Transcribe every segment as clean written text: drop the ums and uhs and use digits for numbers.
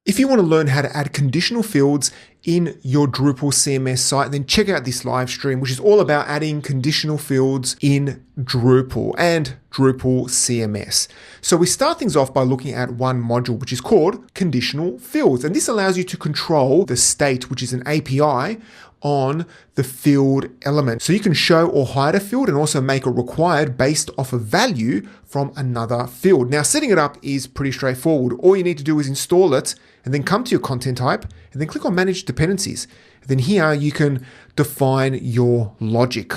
If you want to learn how to add conditional fields in your Drupal CMS site, then check out this live stream, which is all about adding conditional fields in Drupal and Drupal CMS. So we start things off by looking at one module, which is called Conditional Fields. And this allows you to control the state, which is an API on the field element. So you can show or hide a field and also make it required based off a value from another field. Now, setting it up is pretty straightforward. All you need to do is install it and then come to your content type and then click on Manage Dependencies. And then here you can define your logic.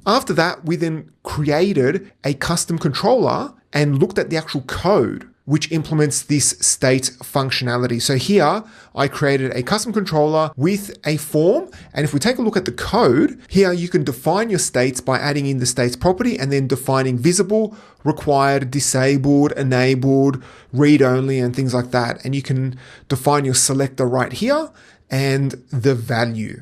After that, we then created a custom controller and looked at the actual code which implements this state functionality. So here I created a custom controller with a form. And if we take a look at the code, here you can define your states by adding in the states property and then defining visible, required, disabled, enabled, read only, and things like that. And you can define your selector right here and the value.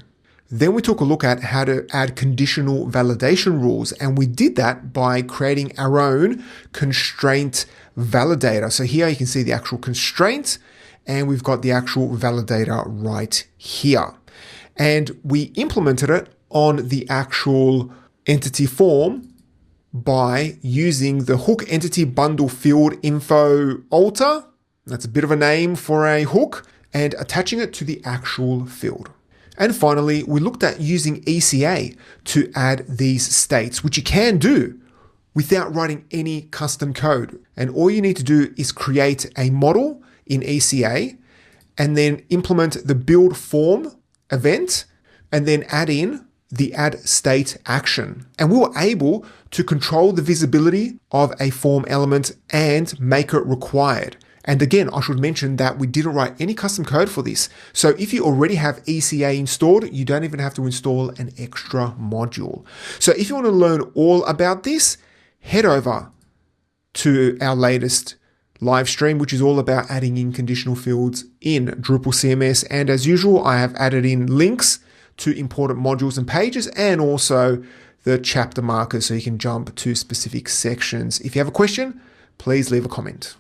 Then we took a look at how to add conditional validation rules. And we did that by creating our own constraint validator. So here you can see the actual constraint and we've got the actual validator right here. And we implemented it on the actual entity form by using the hook entity bundle field info alter. That's a bit of a name for a hook, and attaching it to the actual field. And finally, we looked at using ECA to add these states, which you can do without writing any custom code. And all you need to do is create a model in ECA and then implement the build form event and then add in the add state action. And we were able to control the visibility of a form element and make it required. And again, I should mention that we didn't write any custom code for this. So if you already have ECA installed, you don't even have to install an extra module. So if you want to learn all about this, head over to our latest live stream, which is all about adding in conditional fields in Drupal CMS. And as usual, I have added in links to important modules and pages and also the chapter markers so you can jump to specific sections. If you have a question, please leave a comment.